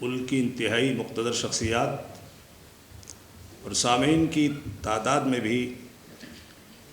ملک کی انتہائی مقتدر شخصیات اور سامعین کی تعداد میں بھی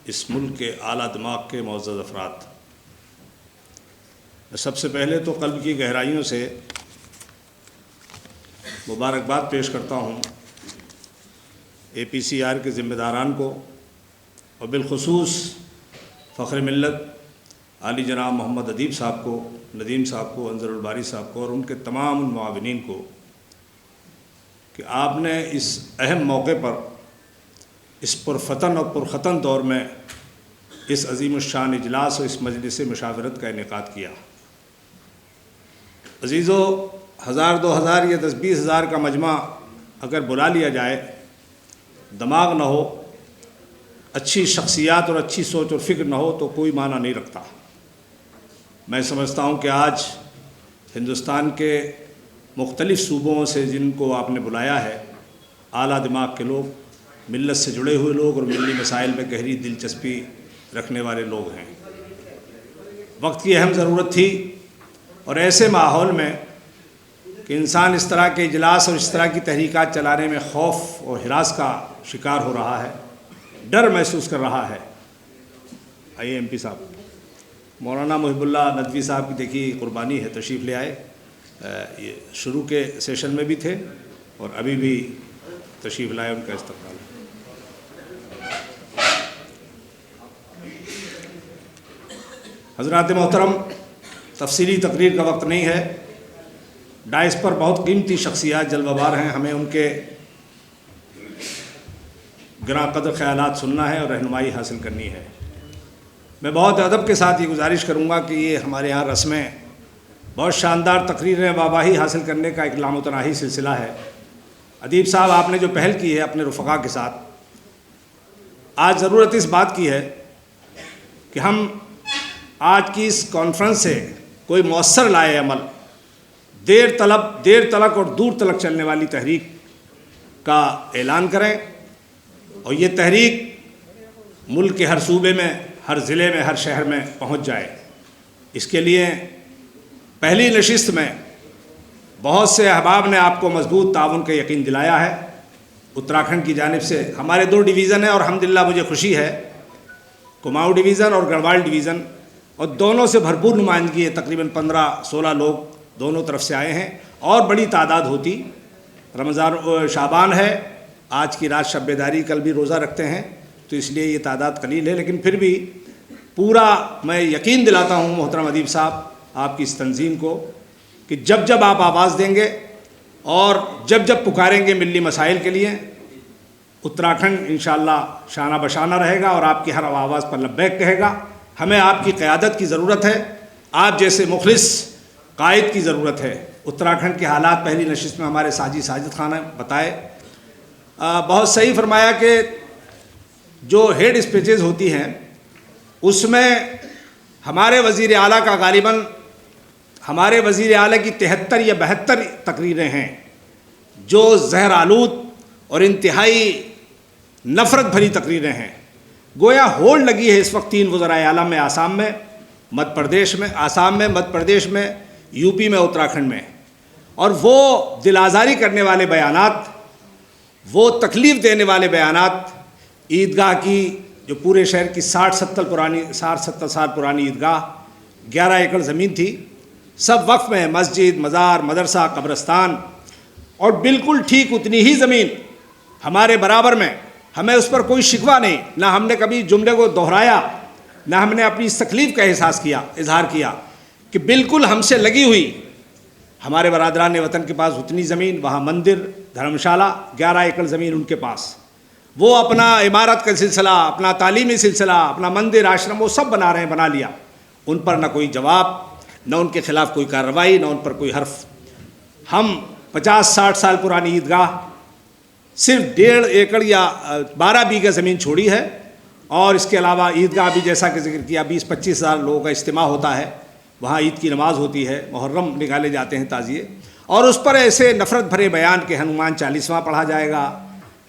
اس ملک کے اعلیٰ دماغ کے معزز افراد، میں سب سے پہلے تو قلب کی گہرائیوں سے مبارکباد پیش کرتا ہوں اے پی سی آر کے ذمہ داران کو، اور بالخصوص فخر ملت عالی جناب محمد ادیب صاحب کو، ندیم صاحب کو، انظر الباری صاحب کو اور ان کے تمام معاونین کو کہ آپ نے اس اہم موقع پر اس پرفتن اور پرختن دور میں اس عظیم الشان اجلاس اور اس مجلس مشاورت کا انعقاد کیا۔ عزیزو، 1000 2000 یا 10 20 ہزار کا مجمع اگر بلا لیا جائے، دماغ نہ ہو، اچھی شخصیات اور اچھی سوچ اور فکر نہ ہو تو کوئی معنی نہیں رکھتا۔ میں سمجھتا ہوں کہ آج ہندوستان کے مختلف صوبوں سے جن کو آپ نے بلایا ہے، اعلیٰ دماغ کے لوگ، ملت سے جڑے ہوئے لوگ اور ملی مسائل میں گہری دلچسپی رکھنے والے لوگ ہیں۔ وقت کی اہم ضرورت تھی، اور ایسے ماحول میں کہ انسان اس طرح کے اجلاس اور اس طرح کی تحریکات چلانے میں خوف اور ہراس کا شکار ہو رہا ہے، ڈر محسوس کر رہا ہے۔ آئیے ایم پی صاحب، مولانا محب اللہ ندوی صاحب کی دیکھیے قربانی ہے، تشریف لے آئے، یہ شروع کے سیشن میں بھی تھے اور ابھی بھی تشریف لائے، ان کا استقبال ہے۔ حضرات محترم، تفصیلی تقریر کا وقت نہیں ہے، ڈائس پر بہت قیمتی شخصیات جلوہ بار ہیں، ہمیں ان کے گراں قدر خیالات سننا ہے اور رہنمائی حاصل کرنی ہے۔ میں بہت ادب کے ساتھ یہ گزارش کروں گا کہ یہ ہمارے ہاں رسمیں بہت شاندار تقریریں واہواہی حاصل کرنے کا ایک لامتناہی سلسلہ ہے۔ ادیب صاحب، آپ نے جو پہل کی ہے اپنے رفقا کے ساتھ، آج ضرورت اس بات کی ہے کہ ہم آج کی اس کانفرنس سے کوئی مؤثر لائے عمل، دیر تلک اور دور تلک چلنے والی تحریک کا اعلان کریں، اور یہ تحریک ملک کے ہر صوبے میں، ہر ضلع میں، ہر شہر میں پہنچ جائے۔ اس کے لیے پہلی نشست میں بہت سے احباب نے آپ کو مضبوط تعاون کا یقین دلایا ہے۔ اتراکھنڈ کی جانب سے ہمارے 2 ڈویژن ہیں، اور الحمدللہ مجھے خوشی ہے، کماؤں ڈویژن اور گڑھوال ڈویژن، اور دونوں سے بھرپور نمائندگی ہے، تقریباً 15-16 لوگ دونوں طرف سے آئے ہیں، اور بڑی تعداد ہوتی۔ رمضان شعبان ہے، آج کی رات شب بیداری، کل بھی روزہ رکھتے ہیں، تو اس لیے یہ تعداد قلیل ہے، لیکن پھر بھی پورا میں یقین دلاتا ہوں محترم ادیب صاحب آپ کی اس تنظیم کو کہ جب جب آپ آواز دیں گے اور جب جب پکاریں گے ملی مسائل کے لیے، اتراکھنڈ انشاءاللہ شانہ بشانہ رہے گا اور آپ کی ہر آواز پر لبیک کہے گا۔ ہمیں آپ کی قیادت کی ضرورت ہے، آپ جیسے مخلص قائد کی ضرورت ہے۔ اتراکھنڈ کے حالات پہلی نشست میں ہمارے ساجد خان نے بتائے، بہت صحیح فرمایا کہ جو ہیڈ اسپیچز ہوتی ہیں اس میں ہمارے وزیر اعلیٰ کا غالباً، ہمارے وزیر اعلیٰ کی 73 یا 72 تقریریں ہیں جو زہر آلود اور انتہائی نفرت بھری تقریریں ہیں۔ گویا ہولڈ لگی ہے اس وقت 3 وزرائے اعلیٰ میں، آسام میں، مدھیہ پردیش میں، یو پی میں، اتراکھنڈ میں، اور وہ دل آزاری کرنے والے بیانات، وہ تکلیف دینے والے بیانات، عیدگاہ کی جو پورے شہر کی 60-70 سال پرانی عیدگاہ، 11 ایکڑ زمین تھی، سب وقف میں، مسجد، مزار، مدرسہ، قبرستان، اور بالکل ٹھیک اتنی ہی زمین ہمارے برابر میں، ہمیں اس پر کوئی شکوہ نہیں، نہ ہم نے کبھی جملے کو دہرایا، نہ ہم نے اپنی اس تکلیف کا اظہار کیا کہ بالکل ہم سے لگی ہوئی ہمارے برادران وطن کے پاس اتنی زمین، وہاں مندر، دھرمشالہ، 11 ایکڑ زمین ان کے پاس، وہ اپنا عمارت کا سلسلہ، اپنا تعلیمی سلسلہ، اپنا مندر، آشرم، وہ سب بنا رہے ہیں، بنا لیا، ان پر نہ کوئی جواب، نہ ان کے خلاف کوئی کارروائی، نہ ان پر کوئی حرف۔ ہم 50-60 سال پرانی عیدگاہ صرف 1.5 ایکڑ یا 12 بیگھہ زمین چھوڑی ہے، اور اس کے علاوہ عیدگاہ بھی جیسا کہ ذکر کیا 20-25 ہزار لوگوں کا اجتماع ہوتا ہے، وہاں عید کی نماز ہوتی ہے، محرم نکالے جاتے ہیں تعزیے، اور اس پر ایسے نفرت بھرے بیان کہ ہنومان 40واں پڑھا جائے گا،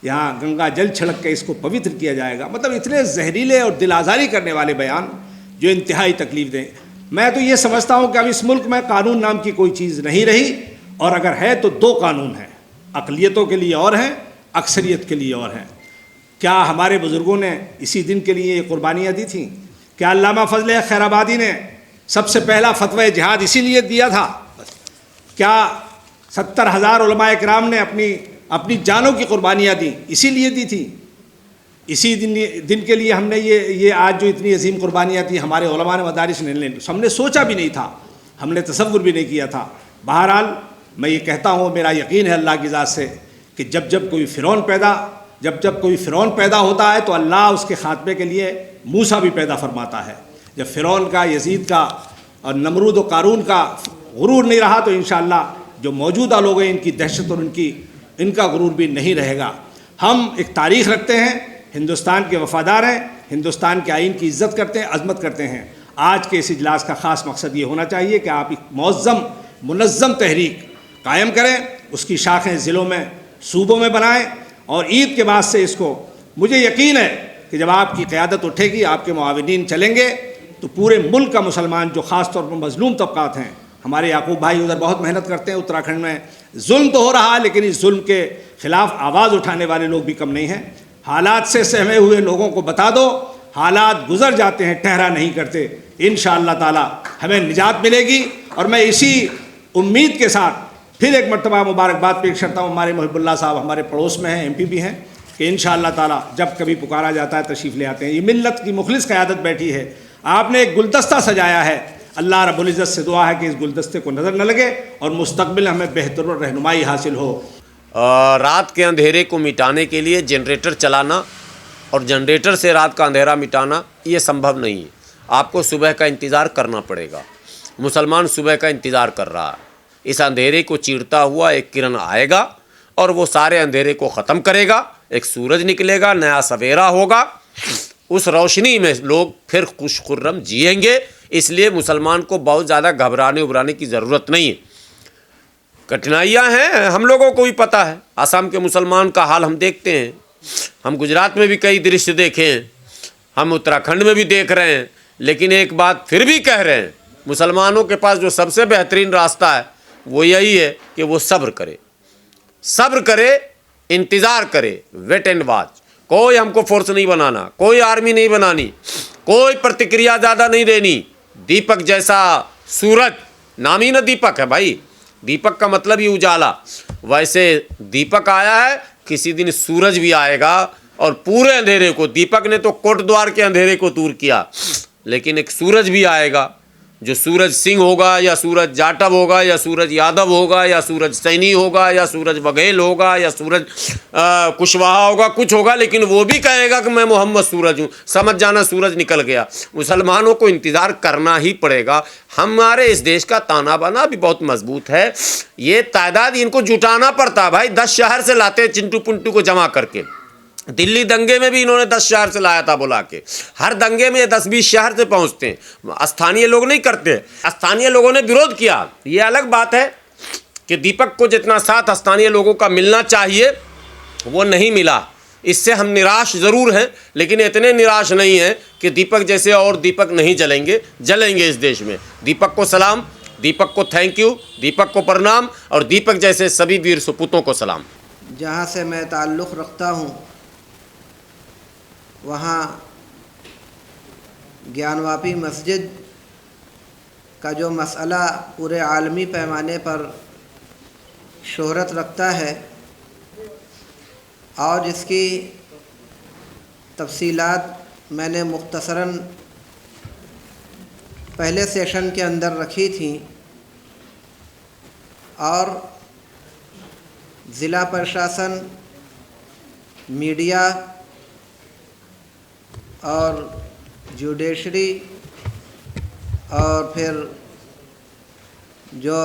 یہاں گنگا جل چھڑک کے اس کو پوتر کیا جائے گا، مطلب اتنے زہریلے اور دل آزاری کرنے والے بیان جو انتہائی تکلیف دیں۔ میں تو یہ سمجھتا ہوں کہ اب اس ملک میں قانون نام کی کوئی چیز نہیں رہی، اور اگر ہے تو دو قانون ہیں، اقلیتوں کے لیے اور ہیں، اکثریت کے لیے اور ہیں۔ کیا ہمارے بزرگوں نے اسی دن کے لیے یہ قربانیاں دی تھیں؟ کیا علامہ فضل خیر آبادی نے سب سے پہلا فتویٰ جہاد اسی لیے دیا تھا؟ کیا 70,000 علماء اکرام نے اپنی جانوں کی قربانیاں دیں اسی لیے دی تھی؟ اسی دن کے لیے ہم نے یہ آج جو اتنی عظیم قربانیاں تھیں ہمارے علماء نے مدارس نے ہم نے سوچا بھی نہیں تھا، ہم نے تصور بھی نہیں کیا تھا۔ بہرحال میں یہ کہتا ہوں، میرا یقین ہے اللہ کی ذات سے کہ جب کوئی فرعون پیدا ہوتا ہے تو اللہ اس کے خاتمے کے لیے موسیٰ بھی پیدا فرماتا ہے۔ جب فرعون کا، یزید کا اور نمرود و قارون کا غرور نہیں رہا تو انشاءاللہ جو موجودہ لوگ ہیں ان کی دہشت اور ان کا غرور بھی نہیں رہے گا۔ ہم ایک تاریخ رکھتے ہیں، ہندوستان کے وفادار ہیں، ہندوستان کے آئین کی عزت کرتے ہیں، عظمت کرتے ہیں۔ آج کے اس اجلاس کا خاص مقصد یہ ہونا چاہیے کہ آپ ایک منظم تحریک قائم کریں، اس کی شاخیں ضلعوں میں، صوبوں میں بنائیں، اور عید کے بعد سے اس کو، مجھے یقین ہے کہ جب آپ کی قیادت اٹھے گی، آپ کے معاونین چلیں گے تو پورے ملک کا مسلمان جو خاص طور پر مظلوم طبقات ہیں، ہمارے یعقوب بھائی ادھر بہت محنت کرتے ہیں، اتراکھنڈ میں ظلم تو ہو رہا ہے لیکن اس ظلم کے خلاف آواز اٹھانے والے لوگ بھی کم نہیں ہیں۔ حالات سے سہمے ہوئے لوگوں کو بتا دو، حالات گزر جاتے ہیں، ٹھہرا نہیں کرتے۔ انشاءاللہ تعالی ہمیں نجات ملے گی، اور میں اسی امید کے ساتھ پھر ایک مرتبہ مبارکباد پیش کرتا ہوں۔ ہمارے محب اللہ صاحب ہمارے پڑوس میں ہیں، MP بھی ہیں، کہ انشاءاللہ تعالی جب کبھی پکارا جاتا ہے تشریف لے آتے ہیں۔ یہ ملت کی مخلص قیادت بیٹھی ہے، آپ نے ایک گلدستہ سجایا ہے، اللہ رب العزت سے دعا ہے کہ اس گلدستے کو نظر نہ لگے اور مستقبل ہمیں بہتر رہنمائی حاصل ہو۔ رات کے اندھیرے کو مٹانے کے لیے جنریٹر چلانا اور جنریٹر سے رات کا اندھیرا مٹانا یہ سمبھو نہیں ہے، آپ کو صبح کا انتظار کرنا پڑے گا۔ مسلمان صبح کا انتظار کر رہا ہے، اس اندھیرے کو چیرتا ہوا ایک کرن آئے گا اور وہ سارے اندھیرے کو ختم کرے گا، ایک سورج نکلے گا، نیا سویرا ہوگا، اس روشنی میں لوگ پھر خوش خرم جئیں گے۔ اس لیے مسلمان کو بہت زیادہ گھبرانے کی ضرورت نہیں ہے۔ کٹھنائیاں ہیں، ہم لوگوں کو بھی پتہ ہے، آسام کے مسلمان کا حال ہم دیکھتے ہیں، ہم گجرات میں بھی کئی درشیہ دیکھے ہیں، ہم اتراکھنڈ میں بھی دیکھ رہے ہیں، لیکن ایک بات پھر بھی کہہ رہے ہیں، مسلمانوں کے پاس جو سب سے بہترین راستہ ہے وہ یہی ہے کہ وہ صبر کرے، انتظار کرے، ویٹ اینڈ واچ۔ کوئی ہم کو فورس نہیں بنانا، کوئی آرمی نہیں بنانی، کوئی پرتکریا زیادہ نہیں دینی۔ دیپک جیسا سورج، نام ہی نہ دیپک ہے بھائی، دیپک کا مطلب ہی اجالا، ویسے دیپک آیا ہے، کسی دن سورج بھی آئے گا اور پورے اندھیرے کو، دیپک نے تو کوٹ دوار کے اندھیرے کو دور کیا، لیکن ایک سورج بھی آئے گا، جو سورج سنگھ ہوگا یا سورج جاٹو ہوگا یا سورج یادو ہوگا یا سورج سینی ہوگا یا سورج بگھیل ہوگا یا سورج کشواہا ہوگا، کچھ ہوگا، لیکن وہ بھی کہے گا کہ میں محمد سورج ہوں، سمجھ جانا سورج نکل گیا۔ مسلمانوں کو انتظار کرنا ہی پڑے گا۔ ہمارے اس دیش کا تانا بانا بھی بہت مضبوط ہے، یہ تعداد ان کو جٹانا پڑتا ہے بھائی، 10 شہر سے لاتے چنٹو پنٹو کو جمع کر کے۔ دلی دنگے میں بھی انہوں نے 10 شہر سے لایا تھا بلا کے، ہر دنگے میں 10-20 شہر سے پہنچتے ہیں، استھانیہ لوگ نہیں کرتے، استھانیہ لوگوں نے وروධ کیا۔ یہ الگ بات ہے کہ دیپک کو جتنا ساتھ استھانیہ لوگوں کا ملنا چاہیے وہ نہیں ملا، اس سے ہم نراش ضرور ہیں، لیکن اتنے نراش نہیں ہیں کہ دیپک جیسے اور دیپک نہیں جلیں گے اس دیش میں۔ دیپک کو سلام، دیپک کو تھینک یو، دیپک کو پرنام، اور دیپک جیسے سبھی ویر سپوتوں کو سلام۔ جہاں سے میں تعلق رکھتا ہوں وہاں گیان واپی مسجد کا جو مسئلہ پورے عالمی پیمانے پر شہرت رکھتا ہے اور جس کی تفصیلات میں نے مختصراً پہلے سیشن کے اندر رکھی تھیں، اور ضلع پرشاسن، میڈیا اور جوڈیشری اور پھر جو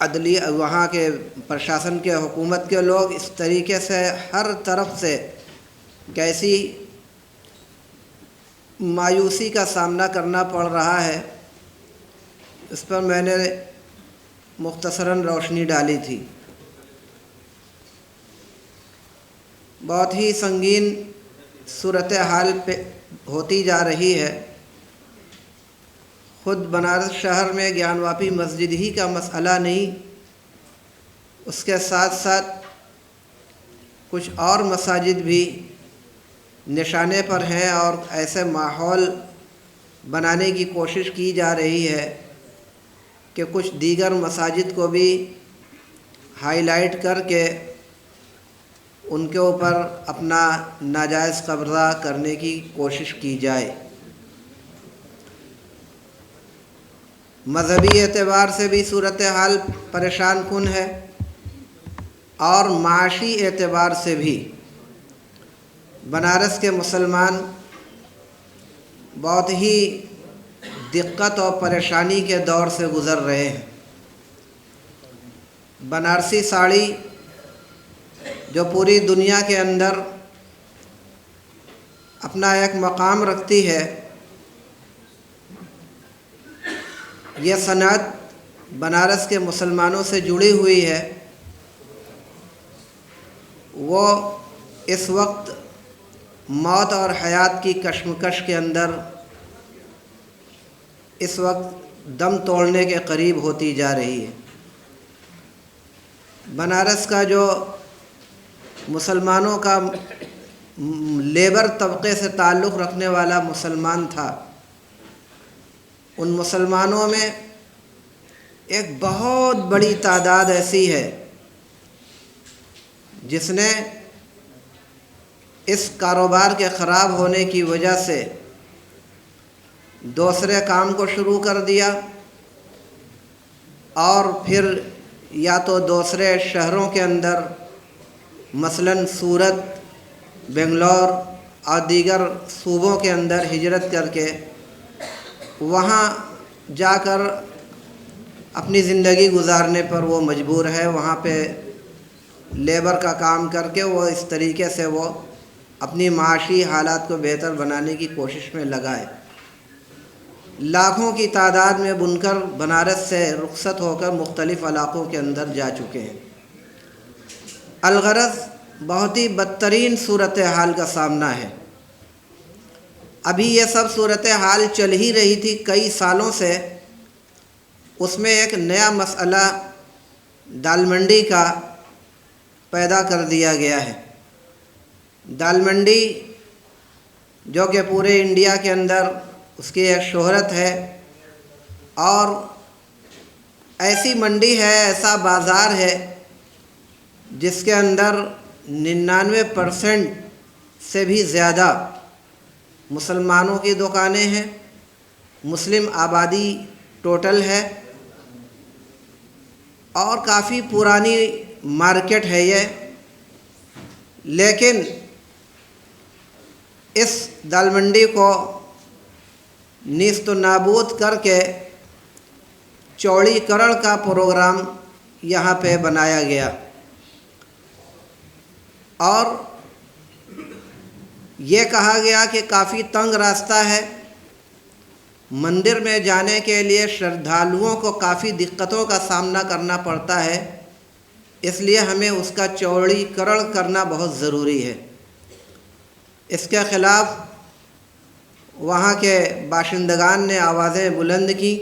عدلی وہاں کے پرشاسن کے، حکومت کے لوگ، اس طریقے سے ہر طرف سے کیسی مایوسی کا سامنا کرنا پڑ رہا ہے، اس پر میں نے مختصراً روشنی ڈالی تھی۔ بہت ہی سنگین صورتحال پہ ہوتی جا رہی ہے، خود بنارس شہر میں گیان واپی مسجد ہی کا مسئلہ نہیں، اس کے ساتھ ساتھ کچھ اور مساجد بھی نشانے پر ہیں، اور ایسے ماحول بنانے کی کوشش کی جا رہی ہے کہ کچھ دیگر مساجد کو بھی ہائی لائٹ کر کے ان کے اوپر اپنا ناجائز قبضہ کرنے کی کوشش کی جائے۔ مذہبی اعتبار سے بھی صورتحال پریشان کن ہے، اور معاشی اعتبار سے بھی بنارس کے مسلمان بہت ہی دقت اور پریشانی کے دور سے گزر رہے ہیں۔ بنارسی ساڑی جو پوری دنیا کے اندر اپنا ایک مقام رکھتی ہے، یہ صنعت بنارس کے مسلمانوں سے جڑی ہوئی ہے، وہ اس وقت موت اور حیات کی کشمکش کے اندر اس وقت دم توڑنے کے قریب ہوتی جا رہی ہے۔ بنارس کا جو مسلمانوں کا لیبر طبقے سے تعلق رکھنے والا مسلمان تھا، ان مسلمانوں میں ایک بہت بڑی تعداد ایسی ہے جس نے اس کاروبار کے خراب ہونے کی وجہ سے دوسرے کام کو شروع کر دیا، اور پھر یا تو دوسرے شہروں کے اندر مثلاً سورت، بنگلور اور دیگر صوبوں کے اندر ہجرت کر کے وہاں جا کر اپنی زندگی گزارنے پر وہ مجبور ہے، وہاں پہ لیبر کا کام کر کے وہ اس طریقے سے وہ اپنی معاشی حالات کو بہتر بنانے کی کوشش میں لگا ہے۔ لاکھوں کی تعداد میں بنکر بنارس سے رخصت ہو کر مختلف علاقوں کے اندر جا چکے ہیں۔ الغرض بہت ہی بدترین صورتحال کا سامنا ہے۔ ابھی یہ سب صورتحال چل ہی رہی تھی کئی سالوں سے، اس میں ایک نیا مسئلہ دال منڈی کا پیدا کر دیا گیا ہے۔ دال منڈی جو کہ پورے انڈیا کے اندر اس کی ایک شہرت ہے، اور ایسی منڈی ہے، ایسا بازار ہے جس کے اندر 99% سے بھی زیادہ مسلمانوں کی دکانیں ہیں، مسلم آبادی ٹوٹل ہے، اور کافی پرانی مارکیٹ ہے یہ۔ لیکن اس دال منڈی کو نیست و نابود کر کے چوڑی کرڑ کا پروگرام یہاں پہ بنایا گیا، اور یہ کہا گیا کہ کافی تنگ راستہ ہے، مندر میں جانے کے لیے شردھالوؤں کو کافی دقتوں کا سامنا کرنا پڑتا ہے، اس لیے ہمیں اس کا چوڑی کرڑ کرنا بہت ضروری ہے۔ اس کے خلاف وہاں کے باشندگان نے آوازیں بلند کی۔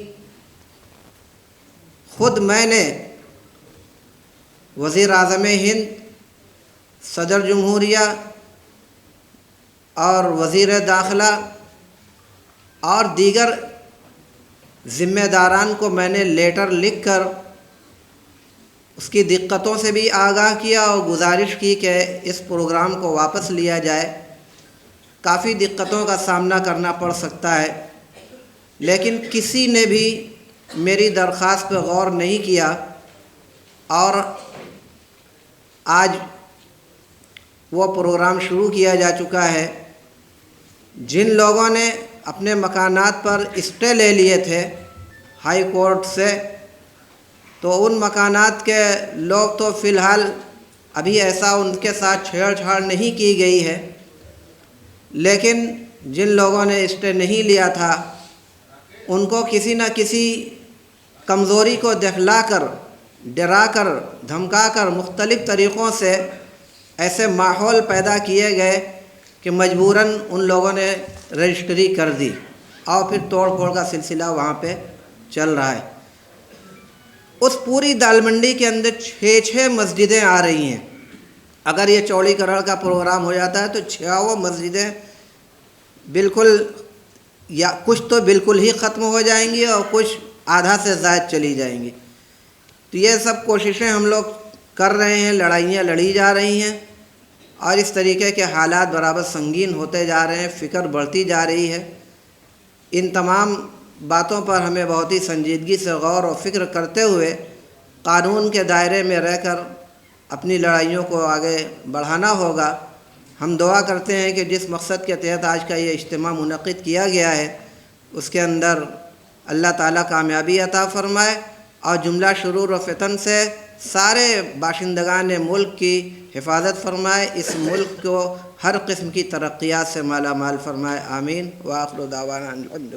خود میں نے وزیر اعظم ہند، صدر جمہوریہ اور وزیر داخلہ اور دیگر ذمہ داران کو میں نے لیٹر لکھ کر اس کی دقتوں سے بھی آگاہ کیا، اور گزارش کی کہ اس پروگرام کو واپس لیا جائے۔ کافی دقتوں کا سامنا کرنا پڑ سکتا ہے، لیکن کسی نے بھی میری درخواست پہ غور نہیں کیا، اور آج وہ پروگرام شروع کیا جا چکا ہے۔ جن لوگوں نے اپنے مکانات پر اسٹے لے لیے تھے ہائی کورٹ سے، تو ان مکانات کے لوگ تو فی الحال ابھی ایسا ان کے ساتھ چھیڑ چھاڑ نہیں کی گئی ہے، لیکن جن لوگوں نے اسٹے نہیں لیا تھا ان کو کسی نہ کسی کمزوری کو دکھلا کر، ڈرا کر، دھمکا کر مختلف طریقوں سے ایسے ماحول پیدا کیے گئے کہ مجبوراً ان لوگوں نے رجسٹری کر دی۔ اور پھر توڑ پھوڑ کا سلسلہ وہاں پہ چل رہا ہے۔ اس پوری دال منڈی کے اندر 6 مسجدیں آ رہی ہیں۔ اگر یہ چوڑی کروڑ کا پروگرام ہو جاتا ہے تو 6 مسجدیں بالکل، یا کچھ تو بالکل ہی ختم ہو جائیں گی اور کچھ آدھا سے زائد چلی جائیں گی۔ تو یہ سب کوششیں ہم لوگ کر رہے ہیں، لڑائیاں لڑی جا رہی ہیں، اور اس طریقے کے حالات برابر سنگین ہوتے جا رہے ہیں، فکر بڑھتی جا رہی ہے۔ ان تمام باتوں پر ہمیں بہت ہی سنجیدگی سے غور و فکر کرتے ہوئے قانون کے دائرے میں رہ کر اپنی لڑائیوں کو آگے بڑھانا ہوگا۔ ہم دعا کرتے ہیں کہ جس مقصد کے تحت آج کا یہ اجتماع منعقد کیا گیا ہے اس کے اندر اللہ تعالیٰ کامیابی عطا فرمائے، اور جملہ شرور و فتن سے سارے باشندگان ملک کی حفاظت فرمائے، اس ملک کو ہر قسم کی ترقیات سے مالا مال فرمائے۔ آمین۔ وآخر دعوانا